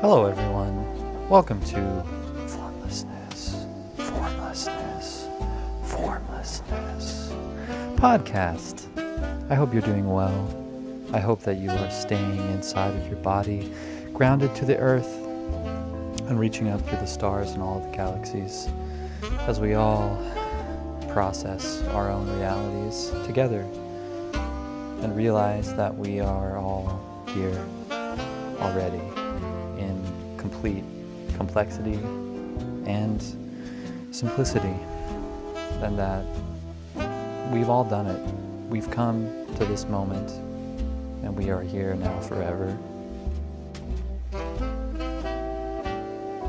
Hello everyone, welcome to Formlessness podcast. I hope you're doing well. I hope that you are staying inside of your body, grounded to the earth, and reaching out through the stars and all of the galaxies as we all process our own realities together and realize that we are all here already in complete complexity and simplicity, and that we've all done it. We've come to this moment and we are here now forever.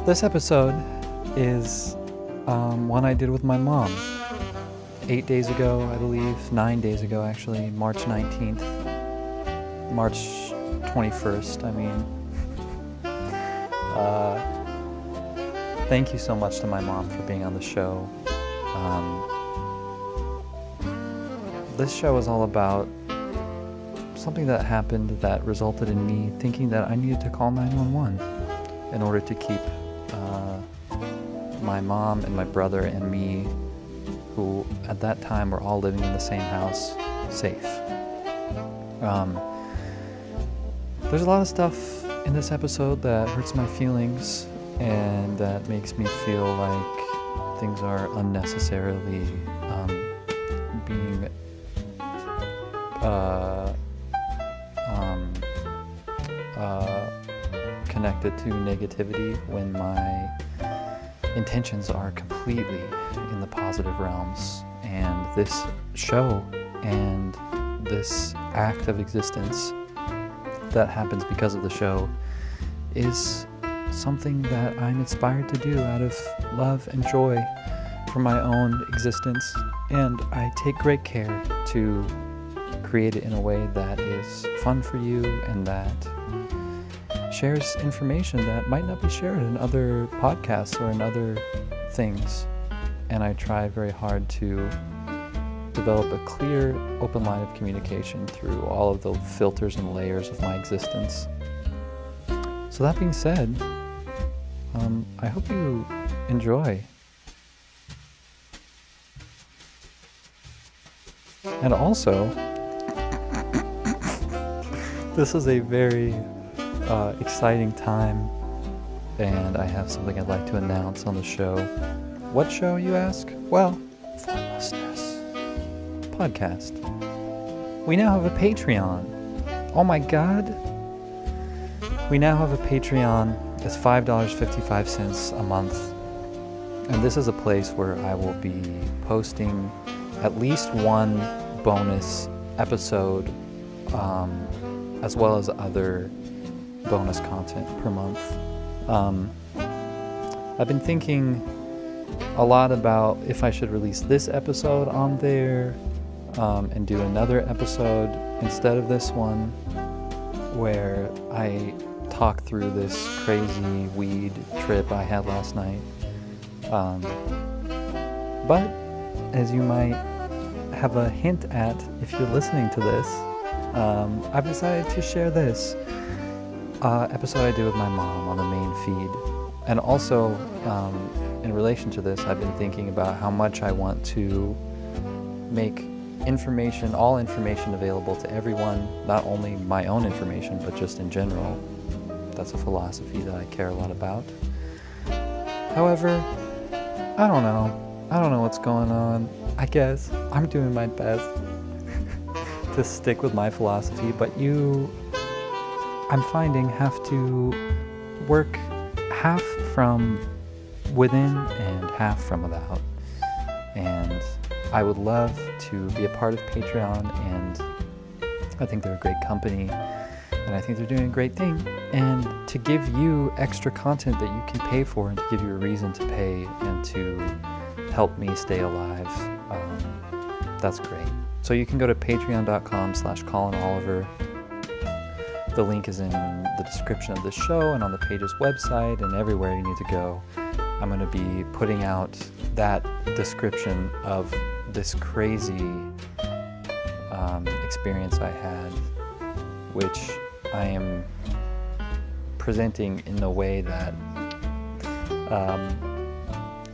This episode is one I did with my mom 8 days ago, I believe, 9 days ago actually, March 19th, March 21st, I mean. Thank you so much to my mom for being on the show. This show is all about something that happened that resulted in me thinking that I needed to call 911 in order to keep my mom and my brother and me, who at that time were all living in the same house, safe. There's a lot of stuff in this episode that hurts my feelings and that makes me feel like things are unnecessarily being connected to negativity when my intentions are completely in the positive realms. And this show and this act of existence that happens because of the show is something that I'm inspired to do out of love and joy for my own existence, and I take great care to create it in a way that is fun for you and that shares information that might not be shared in other podcasts or in other things. And I try very hard to develop a clear, open line of communication through all of the filters and layers of my existence. So that being said, I hope you enjoy. And also, this is a very exciting time, and I have something I'd like to announce on the show. What show, you ask? Well, Formlessness podcast. We now have a Patreon. Oh my god. We now have a Patreon. It's $5.55 a month. And this is a place where I will be posting at least one bonus episode, as well as other bonus content per month. I've been thinking a lot about if I should release this episode on there and do another episode instead of this one, where I talk through this crazy weed trip I had last night. But as you might have a hint at if you're listening to this, I've decided to share this episode I did with my mom on the main feed. And also, in relation to this, I've been thinking about how much I want to make all information available to everyone, not only my own information, but just in general. That's a philosophy that I care a lot about. However, I don't know what's going on. I guess I'm doing my best to stick with my philosophy, but I'm finding, have to work half from within and half from without. And I would love to be a part of Patreon, and I think they're a great company, and I think they're doing a great thing. And to give you extra content that you can pay for, and to give you a reason to pay and to help me stay alive, that's great. So you can go to patreon.com/ColinOliver. The link is in the description of the show and on the page's website and everywhere you need to go. I'm going to be putting out that description of this crazy experience I had, which I am presenting in a way that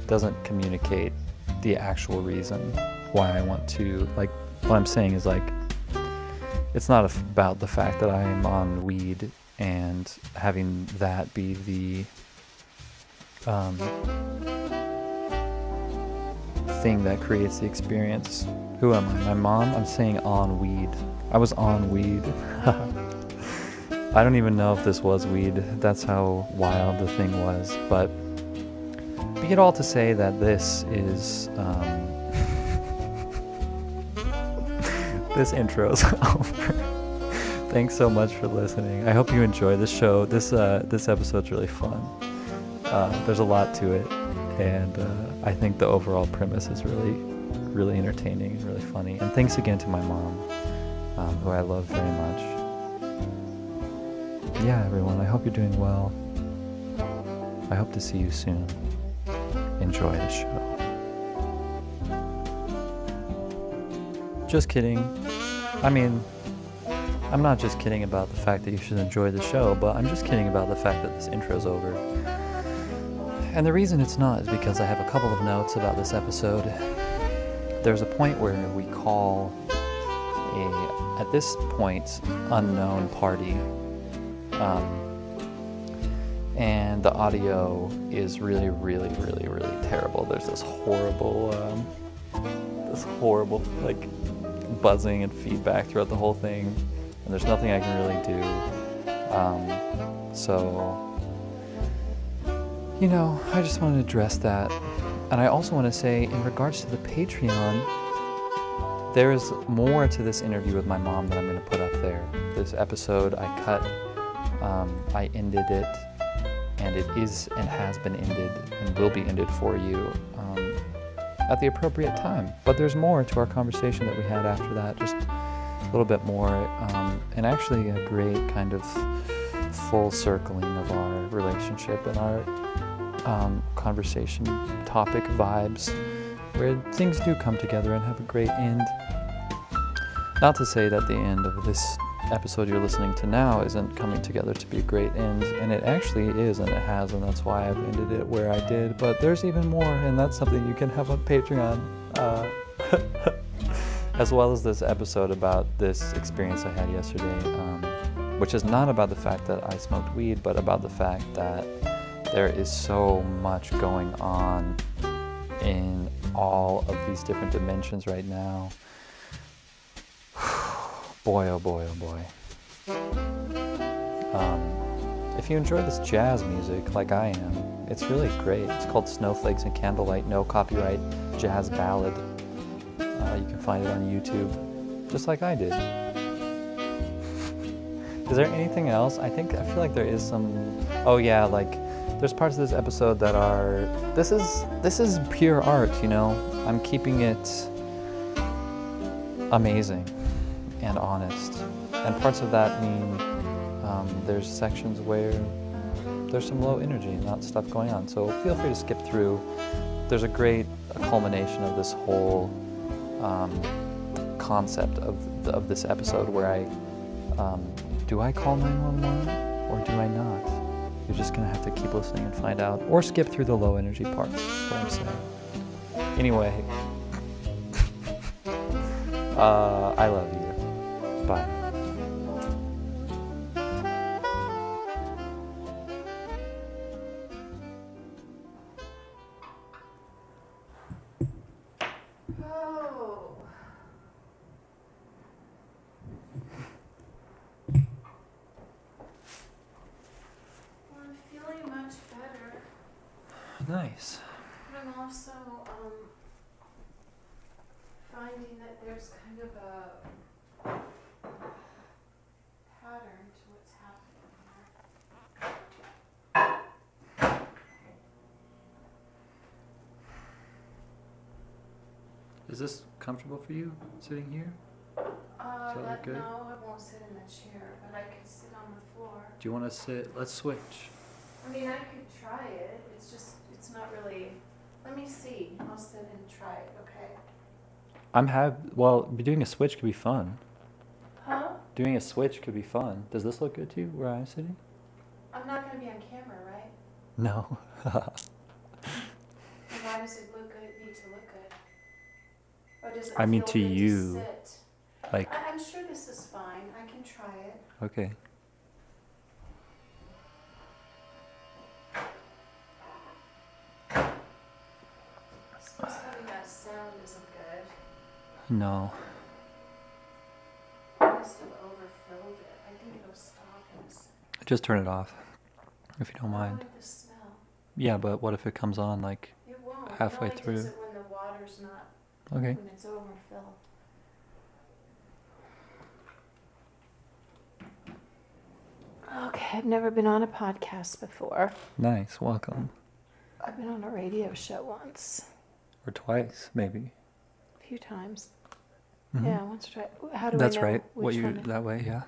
doesn't communicate the actual reason why I want to, like, what I'm saying is, like, it's not about the fact that I am on weed and having that be the thing that creates the experience. Who am I? My mom? I'm saying on weed. I was on weed. I don't even know if this was weed. That's how wild the thing was. But be it all to say that this is this intro's over. Thanks so much for listening. I hope you enjoy this show. This episode's really fun. There's a lot to it, and I think the overall premise is really entertaining and really funny. And thanks again to my mom, who I love very much. Yeah, everyone, I hope you're doing well. I hope to see you soon. Enjoy the show. Just kidding. I mean, I'm not just kidding about the fact that you should enjoy the show, but I'm just kidding about the fact that this intro's over. And the reason it's not is because I have a couple of notes about this episode. There's a point where we call a, at this point, unknown party. And the audio is really terrible. There's this horrible, like, buzzing and feedback throughout the whole thing, and there's nothing I can really do. So, you know, I just want to address that. And I also want to say, in regards to the Patreon, there is more to this interview with my mom that I'm going to put up there. This episode I cut, I ended it, and it is and has been ended and will be ended for you at the appropriate time. But there's more to our conversation that we had after that, just a little bit more, and actually a great kind of full circling of our relationship and our conversation topic vibes, where things do come together and have a great end. Not to say that the end of this episode you're listening to now isn't coming together to be a great end, and it actually is, and it has, and that's why I've ended it where I did. But there's even more, and that's something you can have on Patreon, as well as this episode about this experience I had yesterday, which is not about the fact that I smoked weed, but about the fact that there is so much going on in all of these different dimensions right now. Boy, oh boy, oh boy. If you enjoy this jazz music like I am, it's really great. It's called Snowflakes and Candlelight, no copyright jazz ballad. You can find it on YouTube, just like I did. Is there anything else? I feel like there is some, oh yeah, like, there's parts of this episode that are, this is pure art, you know? I'm keeping it amazing and honest, and parts of that mean there's sections where there's some low energy, not stuff going on, so feel free to skip through. There's a great culmination of this whole concept of this episode where I do I call 911 or do I not? You're just gonna have to keep listening and find out, or skip through the low energy parts, is what I'm saying. Anyway, I love you. Bye. Oh. I'm feeling much better. Nice. But I'm also finding that there's kind of a pattern to what's happening here. Is this comfortable for you, sitting here? That good? No, I won't sit in the chair, but I could sit on the floor. Do you want to sit? Let's switch. I mean, I could try it. It's just, it's not really. Let me see. I'll sit and try it, okay? Doing a switch could be fun. Huh? Doing a switch could be fun. Does this look good to you, where I'm sitting? I'm not want to be on camera, right? No. And why does it need to look good? Or does it I mean, feel to good you, sit? like, I'm sure this is fine. I can try it. okay. Suppose having that sound isn't good. No. I must have overfilled it. I think it'll stop in a second. Just turn it off, if you don't I mind. like the smell. Yeah, but what if it comes on, like, It won't. halfway it only through? does it when the water's not, okay. when it's overfilled. Okay, I've never been on a podcast before. Nice, welcome. I've been on a radio show once, Or twice, maybe. a few times. Mhm. Yeah, once or twice. How do That's I know right. which What you one? that way, yeah.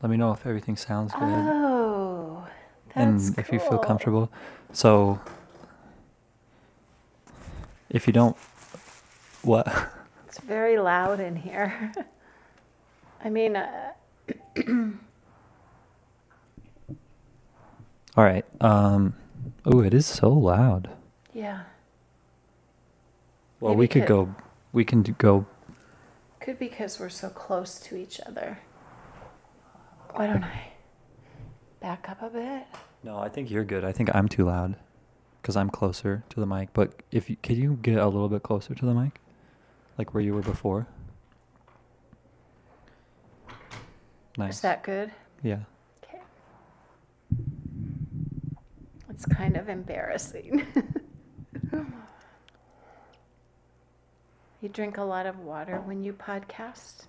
Let me know if everything sounds good. Oh, that's And if you feel cool. comfortable. So, if you don't, what? It's very loud in here. I mean, All right. Oh, it is so loud. yeah. Well, Maybe we could go. We can go. Could be because we're so close to each other. Why don't I back up a bit? No, I think you're good. I think I'm too loud, because I'm closer to the mic. But if you, could you get a little bit closer to the mic, like where you were before? Nice. Is that good? Yeah. Okay. It's kind of embarrassing. You drink a lot of water when you podcast?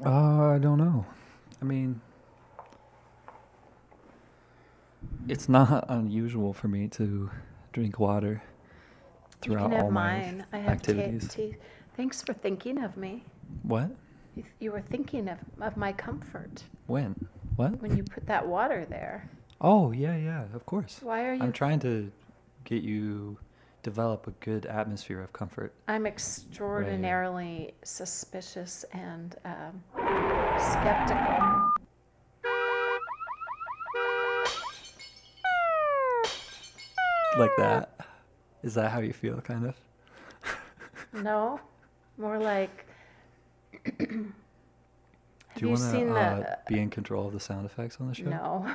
I don't know. I mean, it's not unusual for me to drink water You throughout can have all my mine. I have activities. tea. Thanks for thinking of me. What? You were thinking of my comfort When? What? when you put that water there. Oh, yeah, of course. Why are you? I'm trying to get you develop a good atmosphere of comfort. I'm extraordinarily suspicious and skeptical. Like that. Is that how you feel, kind of? No, more like. Do Have you want seen to be in control of the sound effects on the show? No,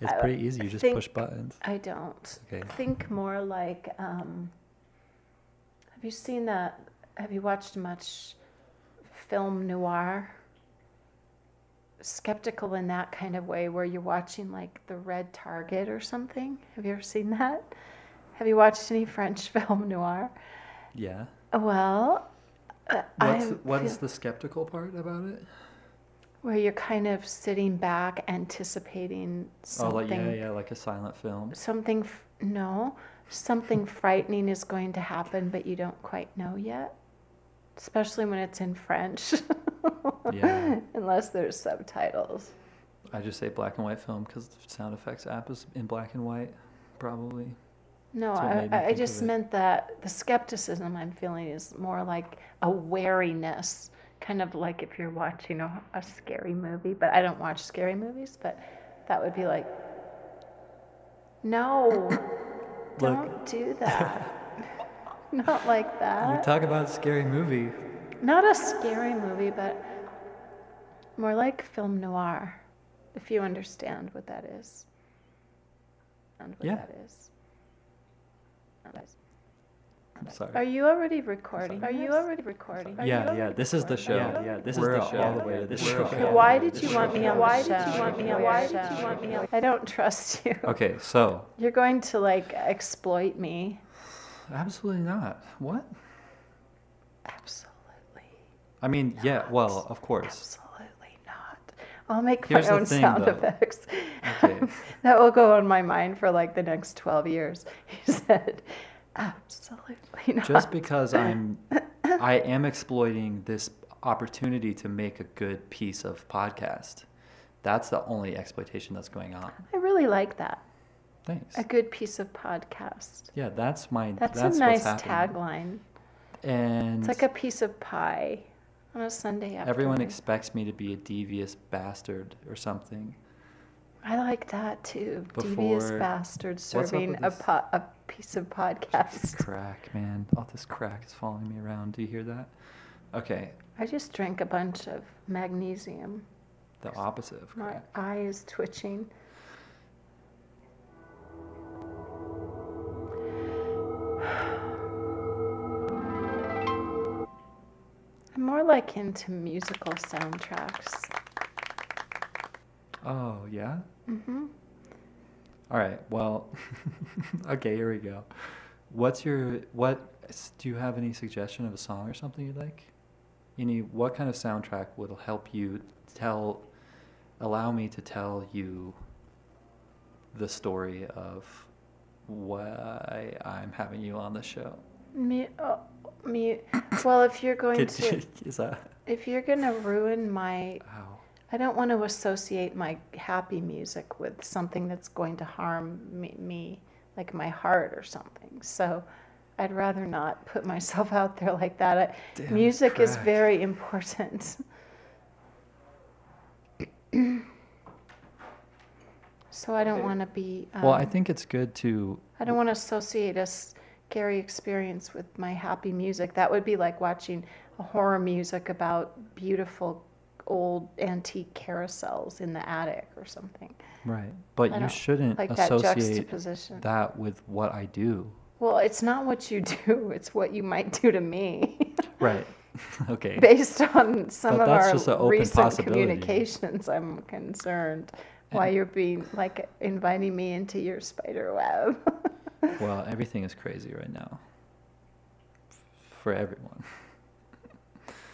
It's I pretty easy. You just push think- buttons. I don't. Okay. Think more like. Have you seen that? Have you watched much film noir? Skeptical in that kind of way, where you're watching like The Red Target or something. Have you ever seen that? Have you watched any French film noir? Yeah. Well, What is the skeptical part about it? where you're kind of sitting back, anticipating something. Like a silent film. Something frightening is going to happen, but you don't quite know yet. Especially when it's in French. Yeah. Unless there's subtitles. I just say black and white film because the sound effects app is in black and white, probably. No, That's what made me I think of just it. meant that the skepticism I'm feeling is more like a wariness, kind of like if you're watching a scary movie. But I don't watch scary movies, but that would be like, no, don't do that. Not like You that. talk about a scary movie. Not a scary movie, but more like film noir, if you understand what that is. Yeah. That is. I'm sorry. Are you already recording? Sorry. Are you already recording? Yeah, this is the show. This We're is the show. all the way to the show. Why did you want me on the show? Why did you want me on? I don't trust you. Okay, so You're going to like exploit me. absolutely not. What? Absolutely. I mean, yeah, well, of course. Absolutely not. I'll make Here's my the own thing, sound though. effects. Okay. That will go on my mind for like the next 12 years. He said, absolutely not. Just because I am exploiting this opportunity to make a good piece of podcast. That's the only exploitation that's going on. I really like that. Thanks. A good piece of podcast. Yeah, that's That's a what's nice happening. tagline. And It's like a piece of pie. on a Sunday afternoon. Everyone expects me to be a devious bastard or something. I like that too. Devious Before- bastard what's up serving with a this? a piece of podcast. Crack, man. All this crack is following me around. Do you hear that? Okay, I just drank a bunch of magnesium. the opposite of My crack. eye is twitching. I'm more like into musical soundtracks. Oh, yeah? Mm-hmm. All right, well, okay, here we go. Do you have any suggestion of a song or something you like? What kind of soundtrack will help you allow me to tell you the story of why I'm having you on the show? Well, if you're going Could to, you- is that, if you're gonna ruin my, ow. I don't want to associate my happy music with something that's going to harm me, like my heart or something. So I'd rather not put myself out there like that. Damn, Music is crack. very important. So I don't want to be. Well, I think it's good to, I don't want to associate a scary experience with my happy music. That would be like watching a horror music about beautiful old antique carousels in the attic or something. right, but I you don't shouldn't like that associate juxtaposition. that with what I do. Well, it's not what you do, it's what you might do to me. Right, okay. Based on some But of that's just an our open recent possibility. communications, I'm concerned why you're being like inviting me into your spider web. Well, everything is crazy right now. For everyone.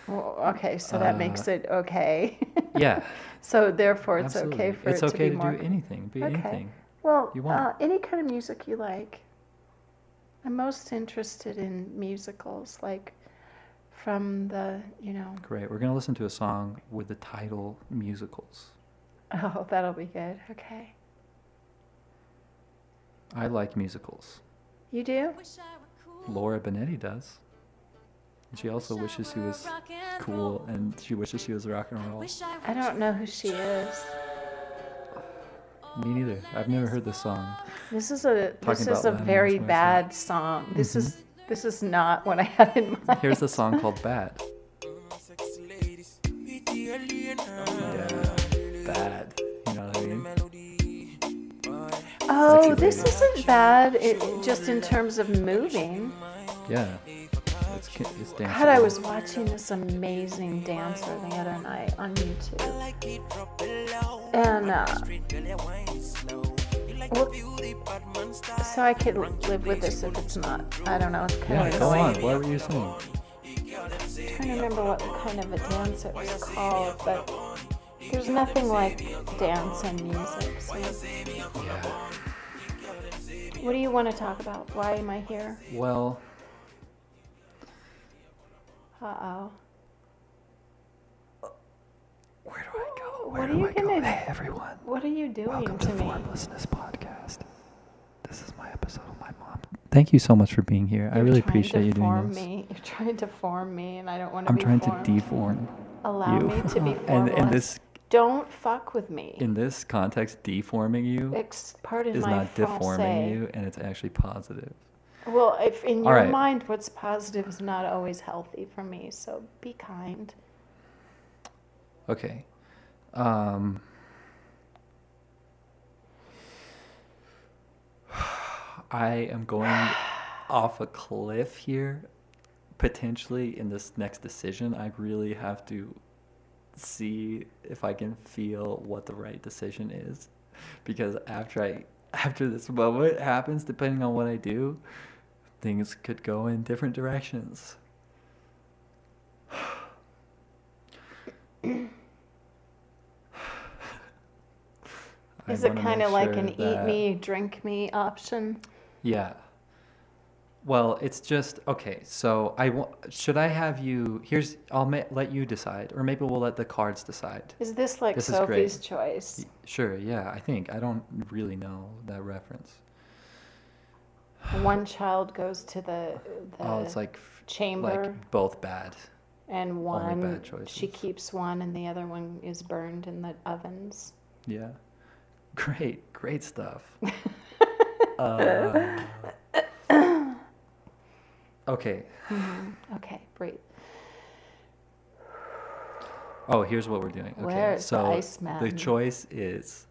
Well, okay, so that makes it okay. Yeah. So therefore, it's absolutely. okay for it's it okay to be to more. do anything. Be Okay. anything. Well, you want. any kind of music you like. I'm most interested in musicals, like from the, Great. We're gonna listen to a song with the title "Musicals." Oh, that'll be good. Okay. I like musicals. You do? Laura Benetti does. And she also wishes she was cool, and she wishes she was rock and roll. I don't know who she is. Me neither. I've never heard this song. This is a Talking about Lennon very was my bad song. This is not what I had in mind. Here's a song called "Bad." Yeah, bad. You know what I mean? Oh, Sexy this lady. isn't bad. Just in terms of moving. Yeah. It's dancing. God, I was watching this amazing dancer the other night on YouTube. And, so I could live with this if it's not, I don't know, it's kind Yeah, of go on. annoying. What were you saying? I'm trying to remember what kind of a dance it was called, but there's nothing like dance and music. So Yeah. what do you want to talk about? Why am I here? Well, Uh-oh. where do I go? What are you gonna? Hey, everyone. What are you doing Welcome to to me? Formlessness Podcast. This is my episode with my mom. Thank you so much for being here. I You're really trying to appreciate you doing form this. me. You're trying to form me, and I don't want to I'm be trying formed. to deform Allow you. me to be and formless. Don't fuck with me. in this context, deforming you Pardon is my not deforming français. you, and it's actually positive. Well, if in All your right. mind what's positive is not always healthy for me, so be kind. Okay. I am going off a cliff here, potentially in this next decision. I really have to see if I can feel what the right decision is, because after this moment happens, depending on what I do, things could go in different directions. Is I it wanna kind make of like sure an eat that- me, drink me option? Yeah. Well, it's just okay. So should I have you? I'll let you decide, or maybe we'll let the cards decide. Is this like This is great. Sophie's Choice? Sure. Yeah. I don't really know that reference. One child goes to the Oh, it's like chamber, both bad. And Only bad she choices. keeps one and the other one is burned in the ovens. Yeah. Great stuff. Uh, okay. Okay, great. Oh, here's what we're doing. Okay. Where's the So Iceman? the choice is,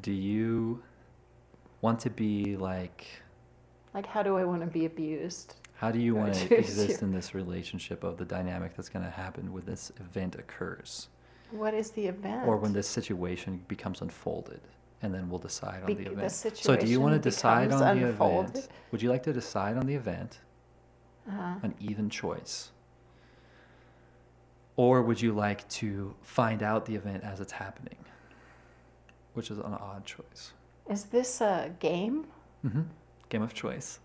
do you want to be like, Like, how do I want to be abused? how do you want Choose to exist you. in this relationship of the dynamic that's going to happen when this event occurs? What is the event? Or when this situation becomes unfolded, and then we'll decide on the The event. So do situation you want to decide becomes on the unfolded? event? Would you like to decide on the event, Uh-huh. an even choice? Or would you like to find out the event as it's happening, which is an odd choice? Is this a game? Game of choice.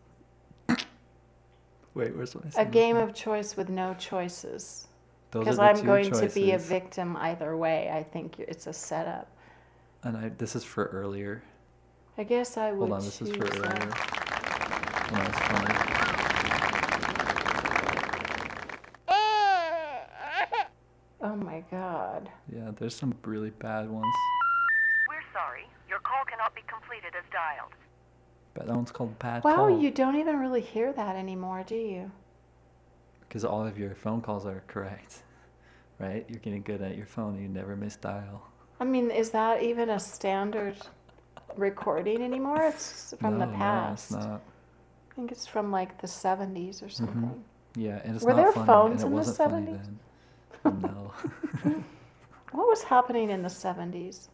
Wait, where's my A game of choice with no choices. Those Because are the I'm two going to be a choices. victim either way. I think it's a setup. And this is for earlier. I guess I would Hold on, this is for choose earlier. that. No, it's funny. Oh my God. Yeah, there's some really bad ones. We're sorry. Your call cannot be completed as dialed. But that one's called Bad Wow, Call. you don't even really hear that anymore, do you? Because all of your phone calls are correct, right? You're getting good at your phone. You never miss dial. I mean, is that even a standard recording anymore? It's from the past. No, it's not. I think it's from like the 70s or something. Yeah, and it's Were not there funny. phones and it in the wasn't funny 70s? then. No. What was happening in the 70s?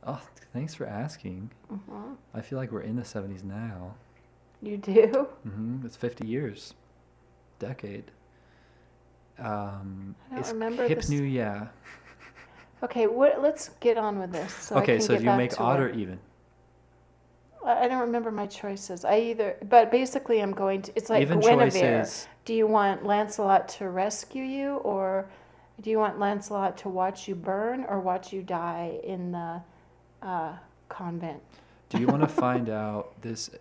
Oh, thanks for asking. Hmm. I feel like we're in the 70s now. You do? It's 50 years. Decade. don't It's remember hip this. new, yeah. Okay, let's get on with this. So I Okay, can so get do you back make to odd work. or even? I don't remember my choices. But basically I'm going to, it's like Even Guinevere. choices. Do you want Lancelot to rescue you, or do you want Lancelot to watch you burn or watch you die in the convent? Do you want to find out this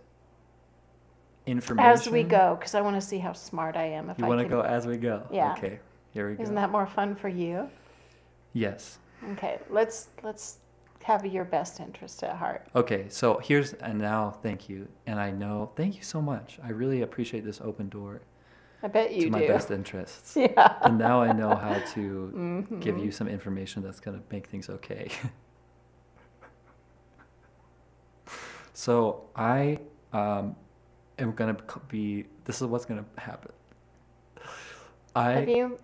information? As we go, because I want to see how smart I am. If You I want to can, go as we go? Yeah. Okay, here we go. Isn't that more fun for you? Yes. Okay, let's have your best interest at heart. Okay, so and now thank you. And thank you so much. I really appreciate this open door I bet you to my do. best interests. Yeah. And now I know how to give you some information that's going to make things okay. So I am going to this is what's going to happen. Have I you?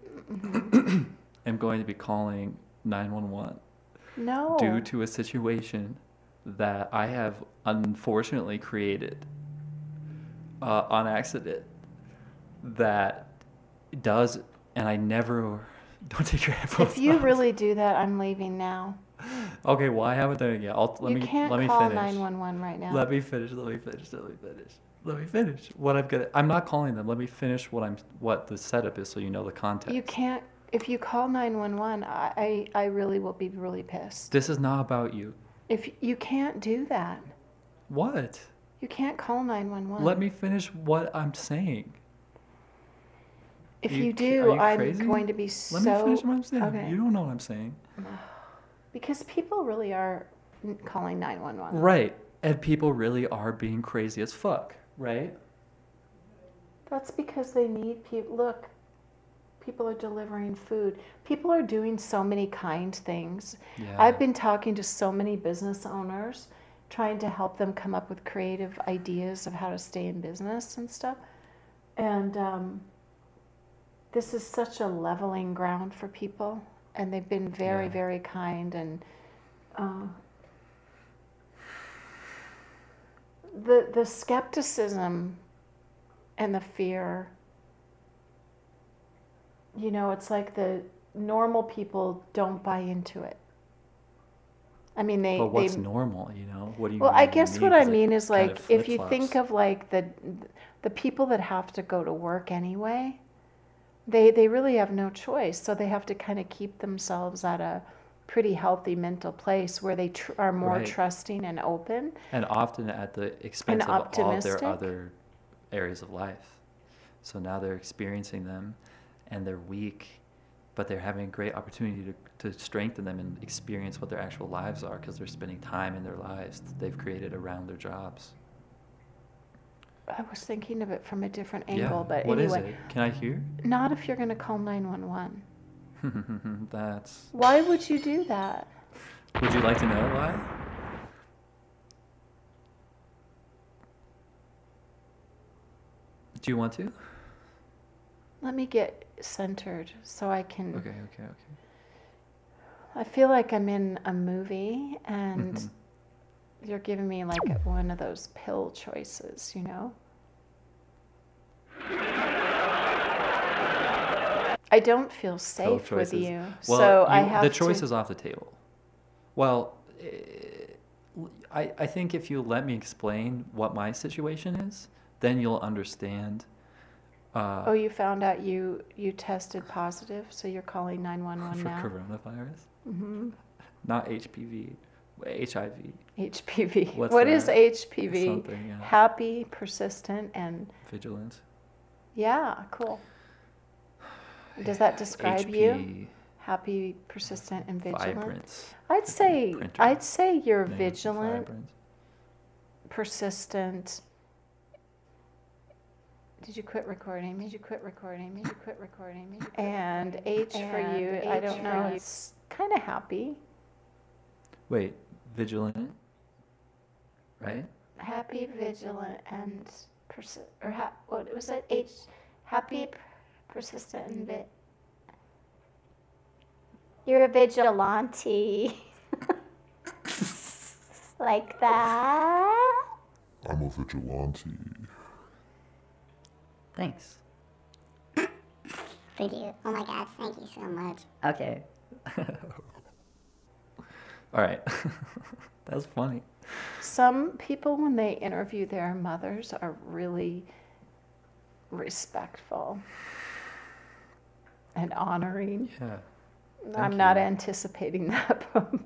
am going to be calling 911 No. due to a situation that I have unfortunately created on accident that does, and I never, don't take your headphones If you off. really do that, I'm leaving now. Okay, well, I haven't done it yet. Let You me can't let me call finish. 911 right now. Let me finish. I'm not calling them. Let me finish what the setup is so you know the context. You can't. If you call 911, I really will be really pissed. This is not about you. If you can't do that, What? you can't call 911. Let me finish what I'm saying. If you you ca- do, are you I'm crazy? going to be so. Let me finish what I'm saying. Okay. You don't know what I'm saying. Because people really are calling 911. Right. And people really are being crazy as fuck, right? That's because they need people. Look, people are delivering food. People are doing so many kind things. Yeah. I've been talking to so many business owners, trying to help them come up with creative ideas of how to stay in business and stuff. And this is such a leveling ground for people. And they've been very, Yeah. very kind. And the skepticism and the fear, it's like the normal people don't buy into it. I mean, But what's normal, What do you well, I mean? guess what I 'Cause it mean is kind like of if you flip-flops. think of like the people that have to go to work anyway, they really have no choice. So they have to kind of keep themselves at a pretty healthy mental place where they are more Right. trusting and open. And often at the expense of all optimistic. their other areas of life. So now they're experiencing them. and they're weak, but they're having a great opportunity to strengthen them and experience what their actual lives are because they're spending time in their lives that they've created around their jobs. I was thinking of it from a different Yeah. angle, but What is anyway, it? Can I hear? not if you're going to call 911. That's. Why would you do that? Would you like to know why? Do you want to? Let me get centered so I can. Okay. I feel like I'm in a movie and Mhm. you're giving me like one of those pill choices, you know? I don't feel Pill safe with choices. you, Well, so I have the to. choice is off the table. Well, I think if you let me explain what my situation is, then you'll understand. Oh, you found out you tested positive, so you're calling 911 For now? coronavirus, Mm-hmm. not HPV, HIV. HPV. What's What is that? HPV? Something, yeah. Happy, persistent, and Vigilance. yeah, cool. Does that describe you? HP, Happy, persistent, and vigilant? Vibrance. I'd Could be say printer I'd say you're name, vigilant, Vibrance. persistent. Did you quit recording? Did you quit recording? Did you quit recording? And H for you, I don't know. It's kind of happy. Wait, vigilant, right? Happy, vigilant, and what was it? H. Happy, persistent, and You're a vigilante. Like that. I'm a vigilante. Thanks. Thank you. Oh my God, thank you so much. Okay. All right. That's funny. Some people, when they interview their mothers, are really respectful and honoring. Yeah. I'm Thank not you. anticipating that from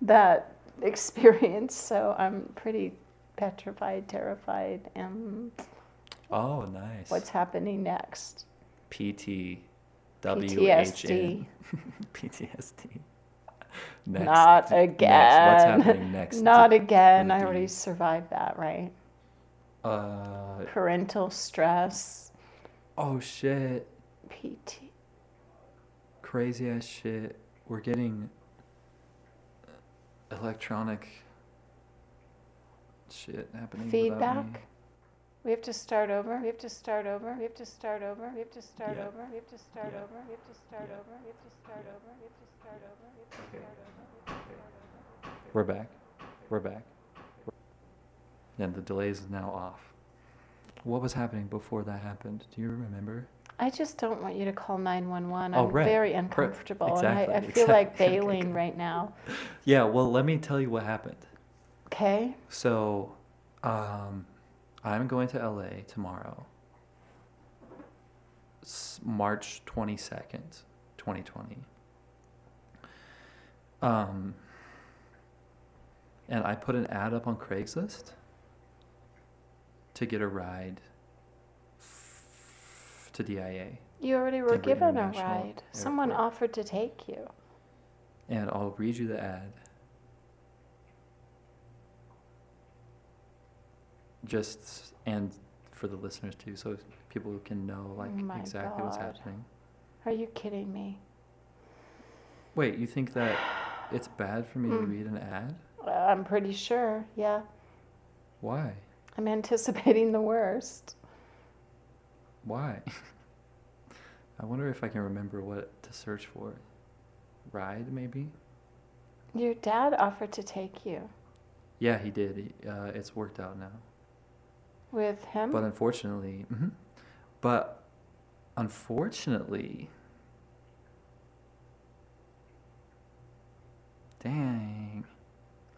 that experience, so I'm pretty petrified, terrified, and Oh, nice. what's happening next? PTWHN. PTSD. PTSD. Next. Not again. Next. What's happening next? Not again. with I the already D? survived that, right? Uh. Parental stress, Oh shit. PT. Crazy ass shit. We're getting electronic shit happening without me. Feedback. We have to start over. We have to start over. We have to start over. We have to start Yeah. over. We have to start Yeah. over. We have to start Yeah. over. We have to start Yeah. over. We have to start over. We have to Okay. start over. We have to start over. We're back. We're back. And the delay is now off. What was happening before that happened? Do you remember? I just don't want you to call 911. Oh, I'm right. very uncomfortable, Exactly, and I feel like exactly. Okay, bailing good. right now. Yeah, well, let me tell you what happened. Okay. So, I'm going to LA tomorrow, March 22nd, 2020. And I put an ad up on Craigslist to get a ride to DIA. You already were Denver given a International ride. Someone Airport. offered to take you. And I'll read you the ad. Just, and for the listeners too, so people can know like Oh my exactly what's God. happening. Are you kidding me? Wait, you think that it's bad for me to Mm. read an ad? I'm pretty sure. Yeah. Why? I'm anticipating the worst. Why? I wonder if I can remember what to search for. Ride, maybe? Your dad offered to take you Yeah, he did. It's worked out now. with him. But unfortunately, but unfortunately, dang.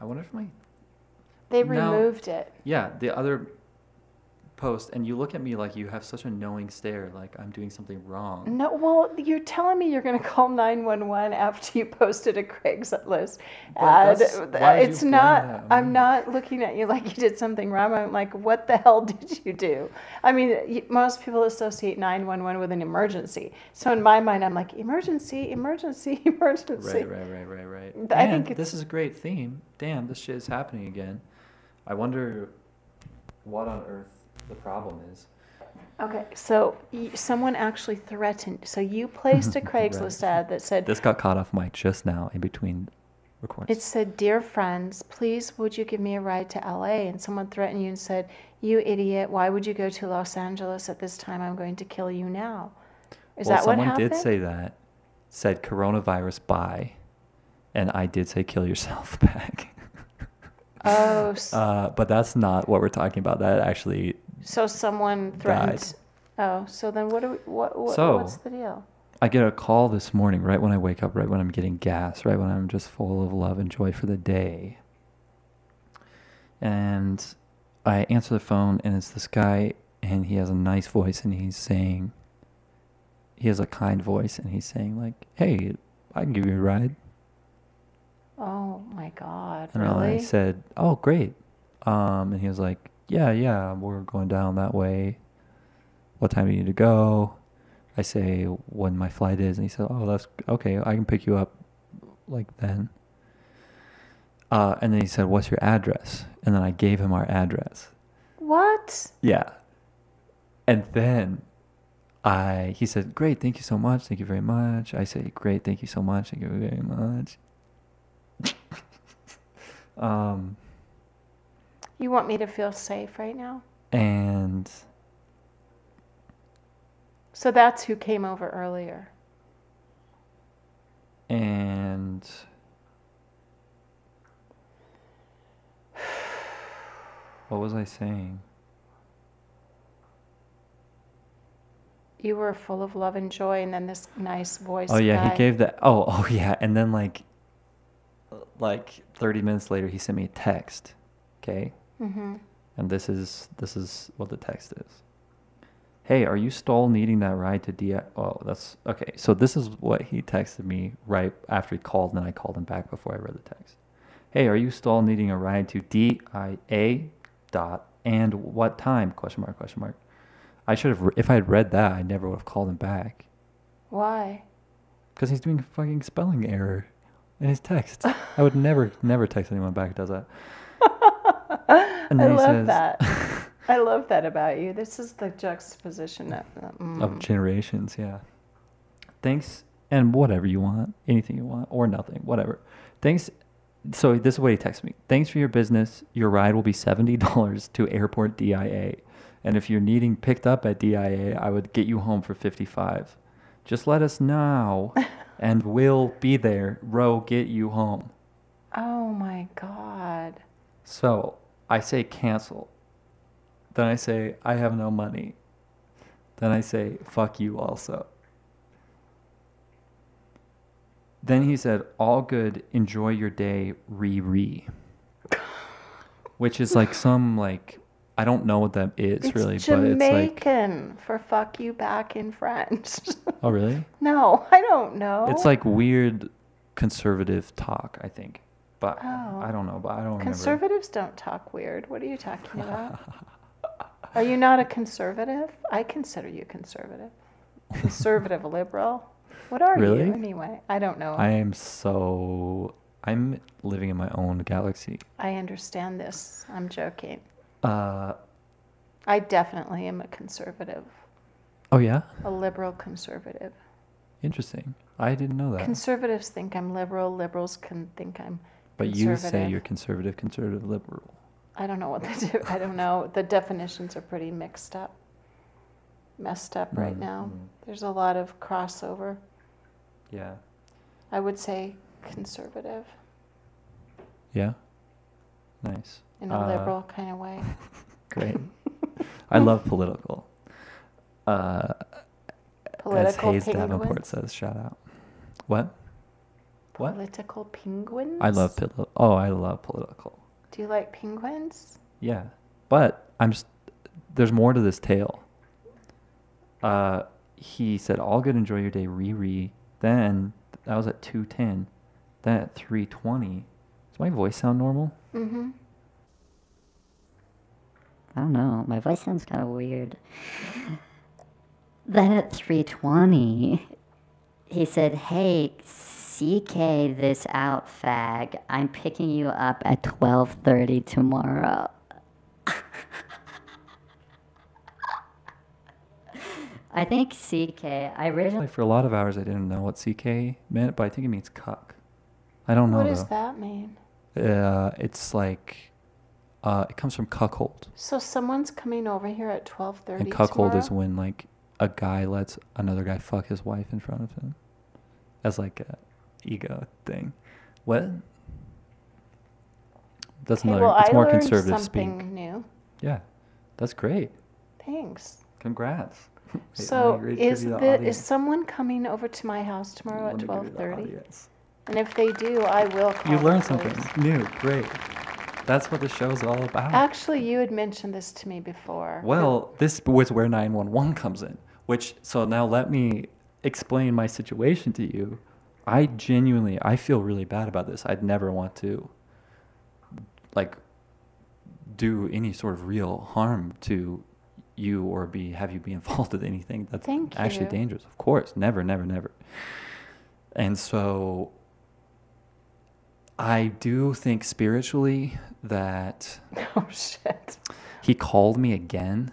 I wonder if my, They No. removed it. yeah, the other post, and you look at me like you have such a knowing stare, like I'm doing something wrong. No, well, you're telling me you're going to call 911 after you posted a Craigslist But ad. that's- why did It's you blame not, that on I'm me? not looking at you like you did something wrong. I'm like, what the hell did you do? I mean, most people associate 911 with an emergency. So in my mind, I'm like, emergency, emergency, emergency. Right. I And think this is a great theme. Damn, this shit is happening again. I wonder what on earth the problem is. Okay, so someone actually threatened. So you placed a Craigslist ad that said, This got caught off mic just now in between recordings. it said, "Dear friends, please would you give me a ride to LA?" And someone threatened you and said, "You idiot, why would you go to Los Angeles at this time? I'm going to kill you now." Is Well, that what someone happened? did say that, said coronavirus bye, and I did say kill yourself back. Oh, But that's not what we're talking about. That actually, so someone threatened. Oh, so then So- what's the deal? I get a call this morning right when I wake up, right when I'm getting gas, right when I'm just full of love and joy for the day. And I answer the phone, and it's this guy, and he has a nice voice, and he's saying, he has a kind voice, and he's saying like, "Hey, I can give you a ride." Oh my God, And really? I said, "Oh, great." And he was like, yeah, we're going down that way. What time do you need to go? I say when my flight is, and he said, "Oh, that's okay. I can pick you up like then." And then he said, "What's your address?" And then I gave him our address. What? Yeah. And then he said, "Great, thank you so much. Thank you very much." I say, "Great, thank you so much. Thank you very much." You want me to feel safe right now? And So that's who came over earlier. what was I saying? You were full of love and joy, and then this nice voice. Oh yeah, guy. he gave that. Oh yeah, and then like 30 minutes later, he sent me a text. Okay. Mm-hmm. And this is what the text is. "Hey, are you still needing that ride to DI?" Oh, that's okay. So this is what he texted me right after he called, and then I called him back before I read the text. "Hey, are you still needing a ride to DIA dot and what time? Question mark, question mark. I should have, if I had read that, I never would have called him back. Why? Because he's doing a fucking spelling error in his text. I would never text anyone back who does that. And I then he love says, that. I love that about you. This is the juxtaposition of generations, yeah. "Thanks," and whatever you want, anything you want, or nothing, whatever. "Thanks." So this is what he texted me. "Thanks for your business. Your ride will be $70 to airport DIA. And if you're needing picked up at DIA, I would get you home for $55. Just let us know, and we'll be there. Row, get you home." Oh my God. So I say cancel. Then I say I have no money. Then I say fuck you also. Then he said, "All good. Enjoy your day. Re." Which is like some like, I don't know what that is It's really, but it's like, Jamaican for fuck you back in French. oh really? No, I don't know. It's like weird conservative talk, I think. But Oh. I don't know, but I don't remember. Conservatives don't talk weird. What are you talking about? Are you not a conservative? I consider you conservative. Conservative liberal. What are Really? you anyway? I don't know. I'm living in my own galaxy. I understand this. I'm joking. Uh, I definitely am a conservative, oh yeah? a liberal conservative. Interesting. I didn't know that. Conservatives think I'm liberal. Liberals can think I'm But you say conservative. you're conservative, liberal. I don't know what they do. I don't know. The definitions are pretty messed up right now. There's a lot of crossover. Yeah. I would say conservative Yeah? Nice. in a liberal kind of way. Great. I love political. As Political Hayes Davenport penguins. says, shout out. What? What? Political penguins. I love I love political. Do you like penguins? Yeah. But there's more to this tale. He said, all good, enjoy your day, Riri. Then, that was at 2:10. Then at 3:20. Does my voice sound normal? Mm-hmm. I don't know. My voice sounds kind of weird. Then at 3:20, he said, hey, CK this out, fag. I'm picking you up at 12:30 tomorrow. I think CK, I originally... Like, for a lot of hours, I didn't know what CK meant, but I think it means cuck. I don't know, What though. does that mean? It's like, it comes from cuckold. So someone's coming over here at 12:30 And cuckold tomorrow? is when, like, a guy lets another guy fuck his wife in front of him. As, like, a ego thing. What? That's Okay, another, well, it's I more learned conservative something speak. new. Yeah. That's great. Thanks. Congrats. Wait, So let me give is you the is audience. someone coming over to my house tomorrow Let at me give you the 12:30? audience. And if they do, I will call You the learned something police. new. Great. That's what the show's all about. Actually, you had mentioned this to me before. Well, this was where 911 comes in, so now let me explain my situation to you. I feel really bad about this. I'd never want to, like, do any sort of real harm to you or have you be involved with anything that's Thank actually you. dangerous. Of course, never, never, never. And so I do think spiritually that Oh, shit. he called me again,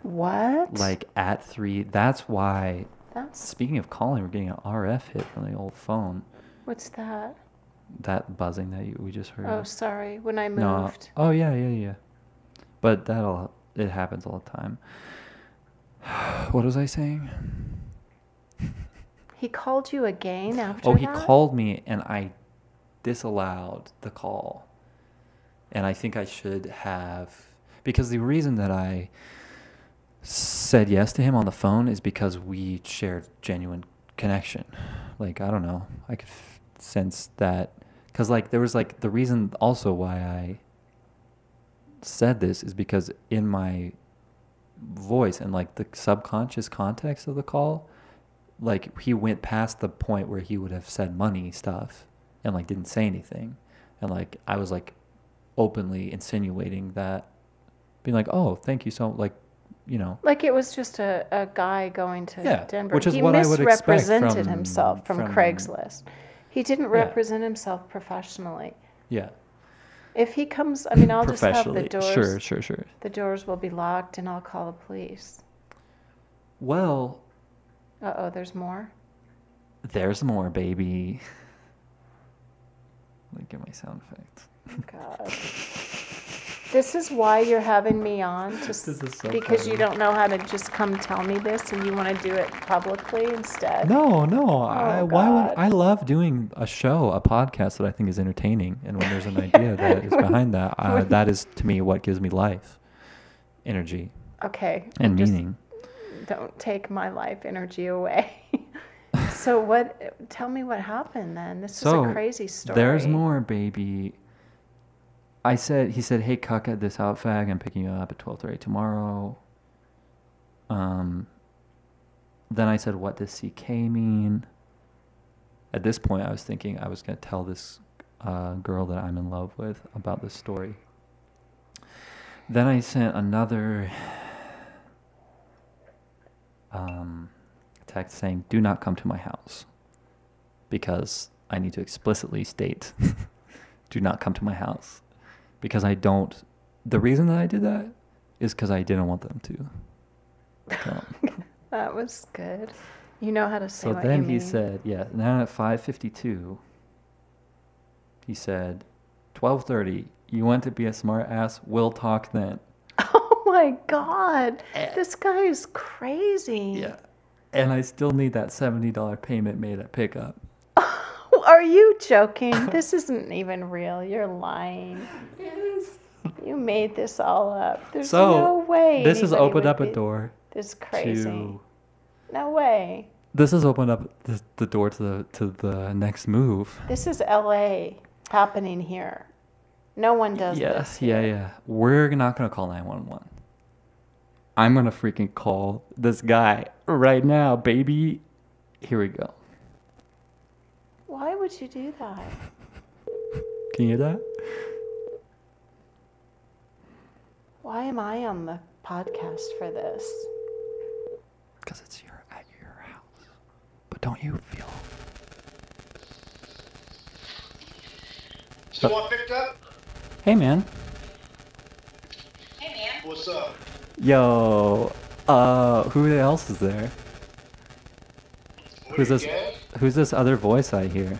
What? like at 3. That's why, That's... speaking of calling, we're getting an RF hit from the old phone. What's that? That buzzing that we just heard. Oh, sorry. When I No. moved. Oh, yeah. But it happens all the time. What was I saying? He called you again after Oh, he that? called me and I disallowed the call. And I think I should have, because the reason that I said yes to him on the phone is because we shared genuine connection. Like, I don't know, I could sense that, because like there was like the reason also why I said this is because in my voice and like the subconscious context of the call, like he went past the point where he would have said money stuff and like didn't say anything, and like I was like openly insinuating that, being like, oh, thank you so, like, you know. Like it was just a guy going to Yeah, Denver. which is He what I would expect misrepresented from- himself from from- Craigslist. He didn't Yeah. represent himself professionally. Yeah. If he comes, I mean, I'll just have the Professionally. doors. Sure. The doors will be locked, and I'll call the police. Well, Uh-oh, there's more? there's more, baby. Let me get my sound effect. God. This is why you're having me on, This is so because you funny. don't know how to just come tell me this, and you want to do it publicly instead. No. Oh, Why would God. I love doing a show, a podcast that I think is entertaining, and when there's an idea that is behind that, that is to me what gives me life, energy, Okay. and just meaning. Don't take my life energy away. So what? Tell me what happened then. This is a crazy story. There's more, baby. He said, hey, cuck at this out fag, I'm picking you up at 12:30 tomorrow. Then I said, what does CK mean? At this point, I was thinking I was going to tell this girl that I'm in love with about this story. Then I sent another text saying, do not come to my house, because I need to explicitly state, do not come to my house. Because the reason that I did that is because I didn't want them to come. That was good. You know how to say So what then you he mean. said, now at 5:52, he said, 12:30, you want to be a smart ass, we'll talk then. Oh my God. This guy is crazy. Yeah. And I still need that $70 payment made at pickup. Are you joking? This isn't even real. You're lying. You made this all up. There's no way. This has anybody opened would up a be door This crazy. to... No way. This has opened up the door to the next move. This is LA happening here. No one does this. Yeah. We're not going to call 911. I'm gonna freaking call this guy right now, baby. Here we go. Why would you do that? Can you hear that? Why am I on the podcast for this? Because it's at your house. But don't you feel... Someone picked up? Hey, man. Hey, man. What's up? Yo, who else is there? What, Who's this other voice I hear?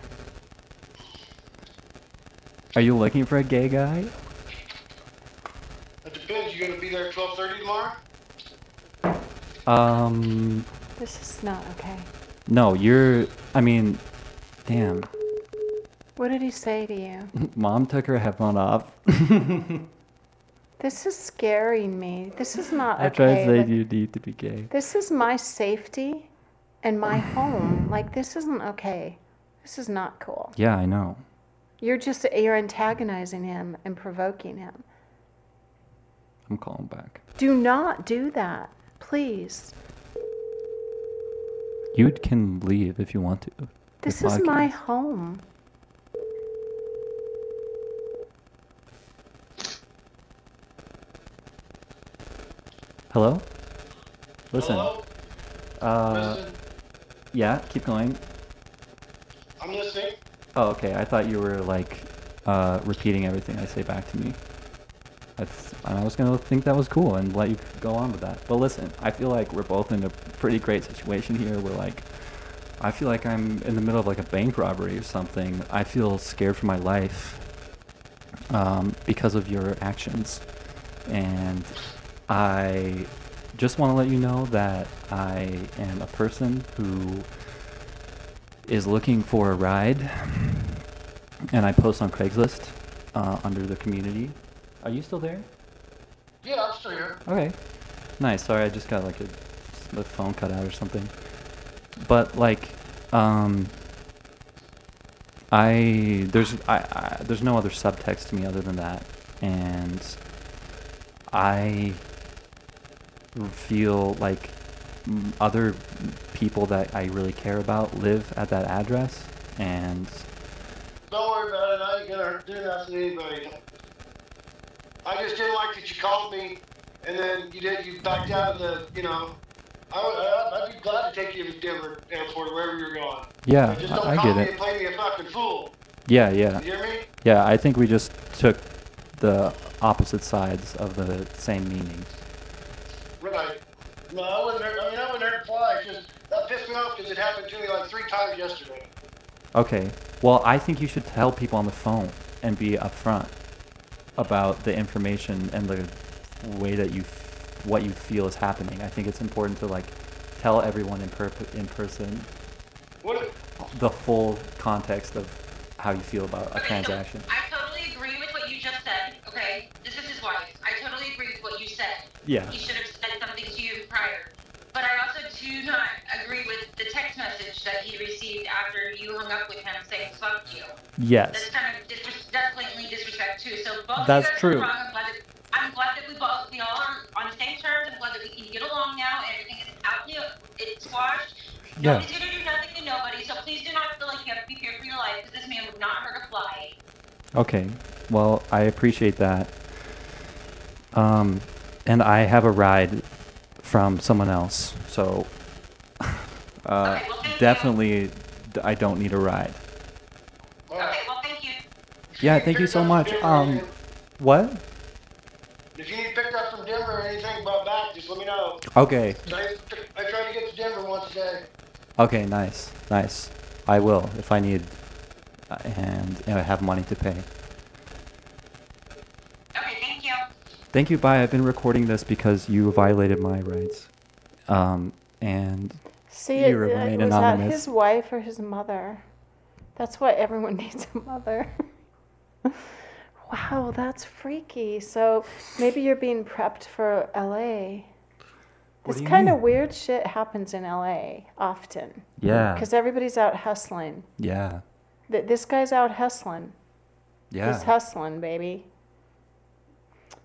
Are you looking for a gay guy? It depends. You gonna be there at 12:30 tomorrow? This is not okay. No, damn. What did he say to you? Mom took her headphone off. This is scaring me. This is not I okay. tried to say Like, you need to be gay. this is my safety and my home. Like, this isn't okay. This is not cool. Yeah, I know. You're antagonizing him and provoking him. I'm calling back. Do not do that, please. You can leave if you want to. This The is my podcast. home. Hello? Listen. Hello? Listen. Yeah, keep going. I'm listening. Oh, okay. I thought you were like repeating everything I say back to me. I was gonna think that was cool and let you go on with that. But listen, I feel like we're both in a pretty great situation here. I feel like I'm in the middle of like a bank robbery or something. I feel scared for my life because of your actions, and I just want to let you know that I am a person who is looking for a ride, and I post on Craigslist under the community. Are you still there? Yeah, I'm still here. Okay, nice. Sorry, I just got like the phone cut out or something. But like, there's no other subtext to me other than that, and I feel like other people that I really care about live at that address, and Don't worry about it. I ain't gonna do nothing to anybody. I just didn't like that you called me, and then you backed out of the, I'd be glad to take you to Denver Airport or wherever you're going. yeah, Just don't I call get me it. and play me a fucking fool. Yeah, You yeah, hear me? yeah. I think we just took the opposite sides of the same meaning. Right. No, I wouldn't hurt fly. It's just, that pissed me off because it happened to me like 3 times yesterday. Okay. Well, I think you should tell people on the phone and be upfront about the information and the way that what you feel is happening. I think it's important to like tell everyone in person What? the full context of how you feel about a Okay, transaction. So I totally agree with what you just said, okay? This is his wife. I totally agree with what you said. Yeah. He should have said something to you prior. But I also do not agree with the text message that he received after you hung up with him saying fuck you. Yes. That's kind of that's blatantly disrespect too. So both That's of you guys true. are wrong. I'm glad that we all are on the same terms. I'm glad that we can get along now. Everything is out, it's squashed. Yeah. Nobody's gonna do nothing to nobody. So please do not feel like you have to be feared for your life because this man would not hurt a fly. Okay. Well, I appreciate that. And I have a ride from someone else, so Okay, well, thank you. definitely I don't need a ride. Okay, well, thank you. Yeah, thank you so much. What? If you need picked up from Denver or anything about back, just let me know. Okay. I try to get to Denver once a day. Okay, nice. I will if I need and I have money to pay. Okay, thank you. Thank you. Bye. I've been recording this because you violated my rights. And See, You remain was that anonymous. his wife or his mother? That's why everyone needs a mother. Wow, that's freaky. So maybe you're being prepped for LA. What This do you kind of mean? weird shit happens in LA often. yeah, Because everybody's out hustling. yeah, This guy's out hustling. yeah. He's hustling, baby.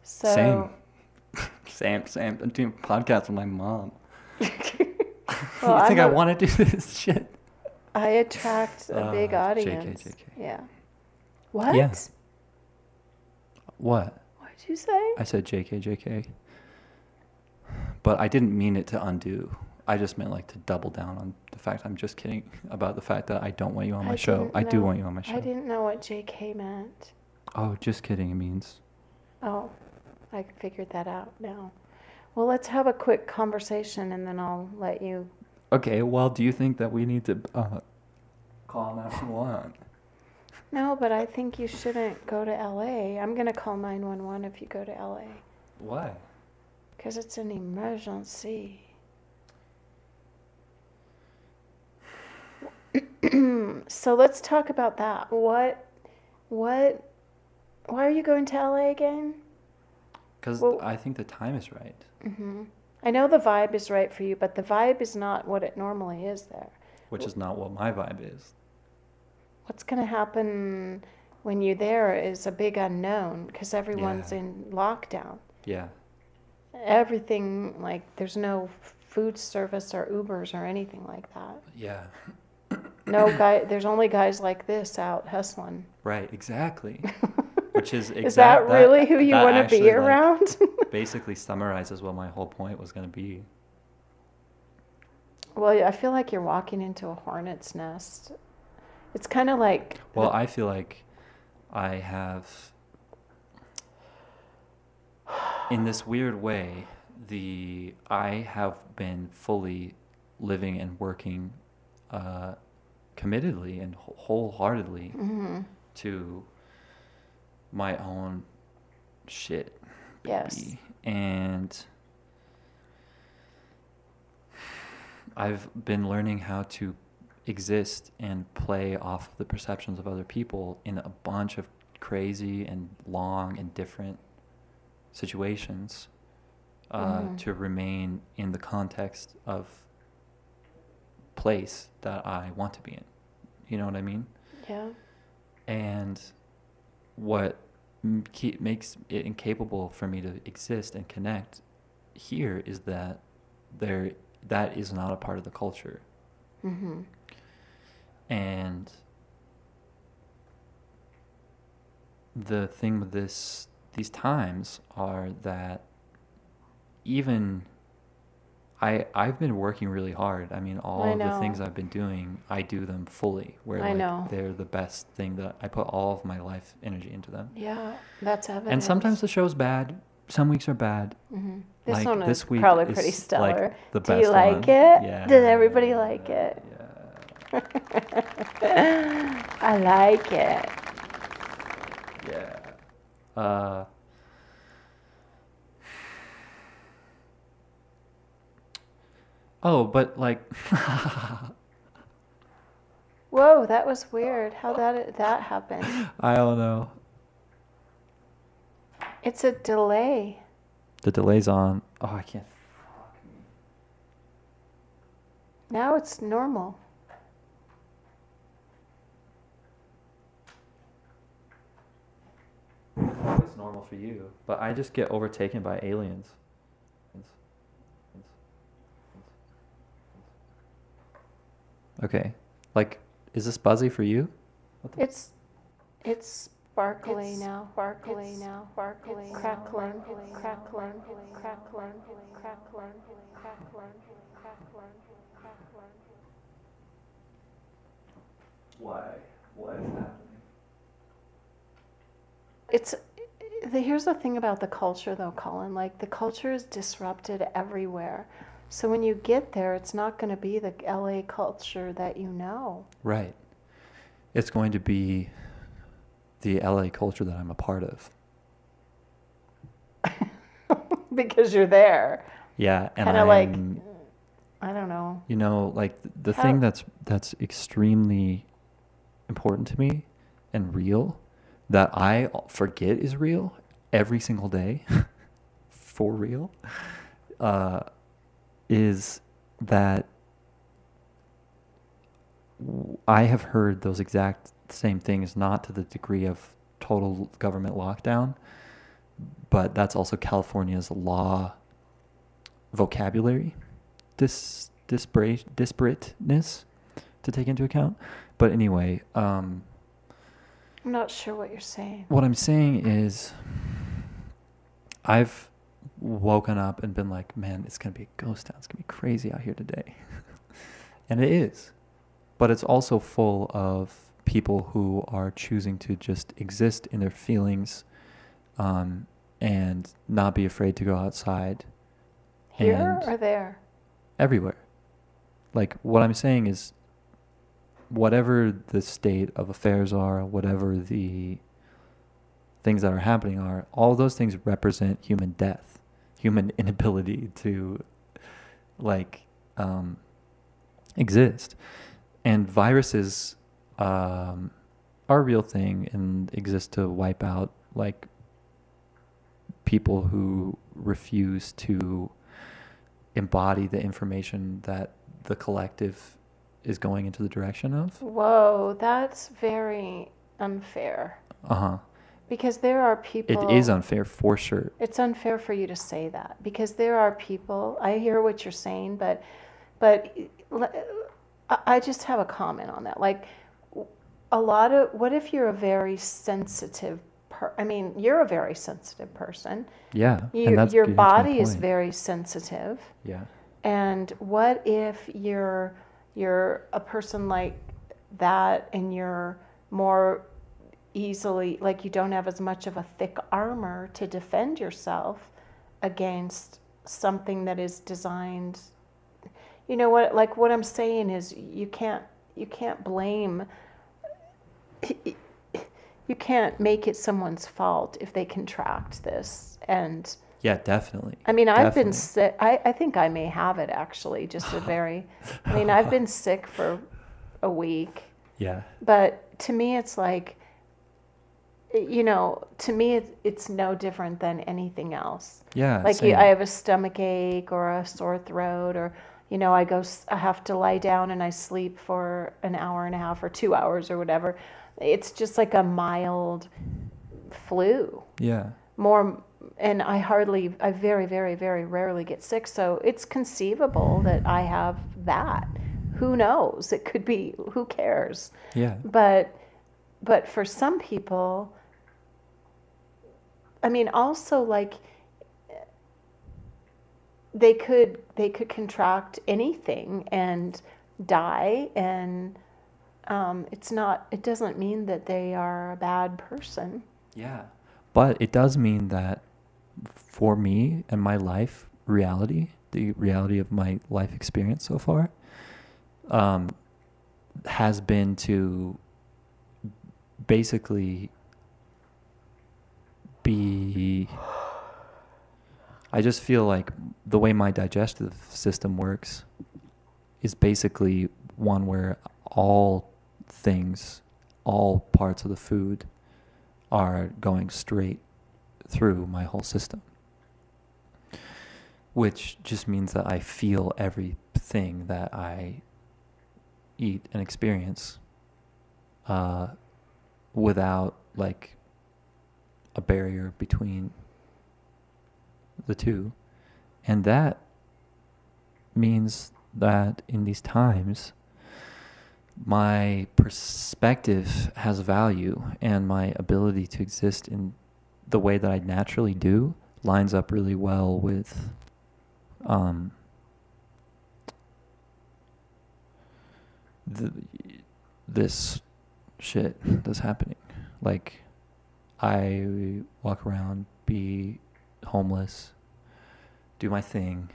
So, Same. Sam, I'm doing a podcast with my mom. Well, You think I I'm a- want to do this shit? I attract a big JK, audience. JK. Yeah. What? Yeah. What? What did you say? I said JK. But I didn't mean it to undo. I just meant like to double down on the fact I'm just kidding about the fact that I don't want you on my show. didn't I do know- want you on my show. I didn't know what JK meant. Oh, just kidding. It means. Oh, I figured that out now. Well, let's have a quick conversation and then I'll let you. Okay, well, do you think that we need to call 911? No, but I think you shouldn't go to LA. I'm going to call 911 if you go to LA. Why? Because it's an emergency. So let's talk about that. Why are you going to LA again? Because Well- I think the time is right. I know the vibe is right for you, but the vibe is not what it normally is there. Which is not what my vibe is. What's going to happen when you're there is a big unknown because everyone's Yeah. in lockdown. Yeah. Everything, like, there's no food service or Ubers or anything like that. Yeah. No guy, there's only guys like this out hustling. Right, exactly. Which is exactly. Is that really who you that want to actually, be like, around? basically summarizes what my whole point was going to be. Well, I feel like you're walking into a hornet's nest. It's kind of like. Well, I feel like I have, in this weird way, I have been fully living and working committedly and wholeheartedly to my own shit. Yes. Baby. And I've been learning how to exist and play off of the perceptions of other people in a bunch of crazy and long and different situations to remain in the context of place that I want to be in. You know what I mean? Yeah. And what makes it incapable for me to exist and connect here is that that is not a part of the culture. Mm-hmm. And the thing with these times are that even I've been working really hard. I mean, all I of the know. things I've been doing, I do them fully. Where I like know. they're the best thing that I put all of my life energy into them. Yeah, that's evidence. And sometimes the show's bad. Some weeks are bad. This like, one is this week probably is, pretty like, stellar. the Do you best like one. it? Yeah. Did everybody like it? Yeah. I like it. Yeah. Oh, but like, Whoa, that was weird. How that happened? I don't know. It's a delay. The delay's on. Oh, I can't. Now it's normal. It's normal for you, but I just get overtaken by aliens. Okay, like, is this buzzy for you? It's sparkly now, sparkly now, sparkly, crackling, crackling, crackling, crackling, crackling, crackling, crackling. Why? What is happening? Here's the thing about the culture though, Colin, like the culture is disrupted everywhere. So when you get there, it's not going to be the LA culture that you know. Right. It's going to be the LA culture that I'm a part of. Because you're there. Yeah, and Kind of like, I'm, I don't know. you know, like the How- thing that's extremely important to me and real that I forget is real every single day for real is that I have heard those exact same things, not to the degree of total government lockdown, but that's also California's law vocabulary disparateness to take into account. But anyway, I'm not sure what you're saying. what I'm saying is I've woken up and been like, man, it's going to be a ghost town. It's going to be crazy out here today. And it is. But it's also full of people who are choosing to just exist in their feelings and not be afraid to go outside. Here And or there? everywhere. Like, what I'm saying is, whatever the state of affairs are, whatever the things that are happening are, all those things represent human death, human inability to, like, exist. And viruses are a real thing and exist to wipe out, like, people who refuse to embody the information that the collective is going into the direction of. Whoa, that's very unfair. Uh-huh. Because there are people. It is unfair for sure. It's unfair for you to say that because there are people. I hear what you're saying, but I just have a comment on that. Like, a lot of, what if you're a very sensitive you're a very sensitive person. Yeah. Your body is very sensitive. Yeah. And what if you're a person like that and you're more easily, like, you don't have as much of a thick armor to defend yourself against something that is designed. You know what, like, what I'm saying is you can't blame, you can't make it someone's fault if they contract this. And yeah, definitely. I mean, I've been Definitely. sick. I think I may have it actually, just I've been sick for a week. Yeah. But to me, it's like, to me, it's no different than anything else. Yeah. Like, same. I have a stomach ache or a sore throat, or, I have to lie down and I sleep for an hour and a half or 2 hours or whatever. It's just like a mild flu. Yeah. And I very, very, very rarely get sick. So it's conceivable that I have that. Who knows? It could be, who cares? Yeah. But for some people, I mean, also, like, they could contract anything and die, and it doesn't mean that they are a bad person. Yeah. But it does mean that for me and my life reality, the reality of my life experience so far, has been to basically I just feel like the way my digestive system works is basically one where all parts of the food are going straight through my whole system, which just means that I feel everything that I eat and experience without, like, a barrier between the two. And that means that in these times, my perspective has value, and my ability to exist in the way that I naturally do lines up really well with this shit that's happening. Like, I walk around, be homeless, do my thing,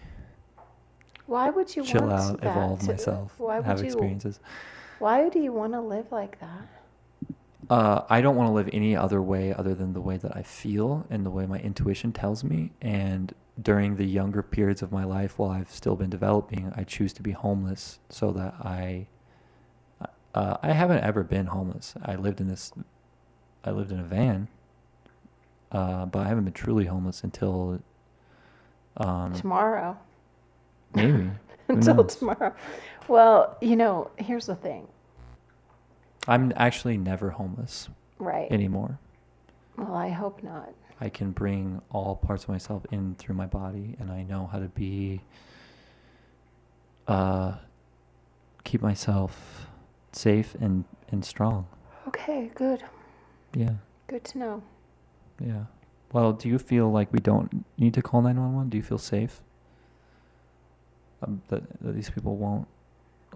Why would you chill want out, that evolve to- myself, why would have you- experiences. Why do you want to live like that? I don't want to live any other way other than the way that I feel and the way my intuition tells me. And during the younger periods of my life, while I've still been developing, I choose to be homeless so that I haven't ever been homeless. I lived in a van, but I haven't been truly homeless until Tomorrow. maybe. Who Until knows? tomorrow. Well, here's the thing. I'm actually never homeless Right. anymore. Well, I hope not. I can bring all parts of myself in through my body, and I know how to be, keep myself safe and strong. Okay, good. Yeah. Good to know. Yeah. Well, do you feel like we don't need to call 911? Do you feel safe? That these people won't?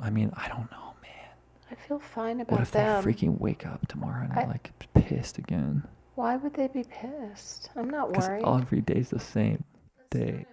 I mean, I don't know, man. I feel fine about What if them. they freaking wake up tomorrow and they're like pissed again? Why would they be pissed? I'm not Because worried. every day's the same. Day.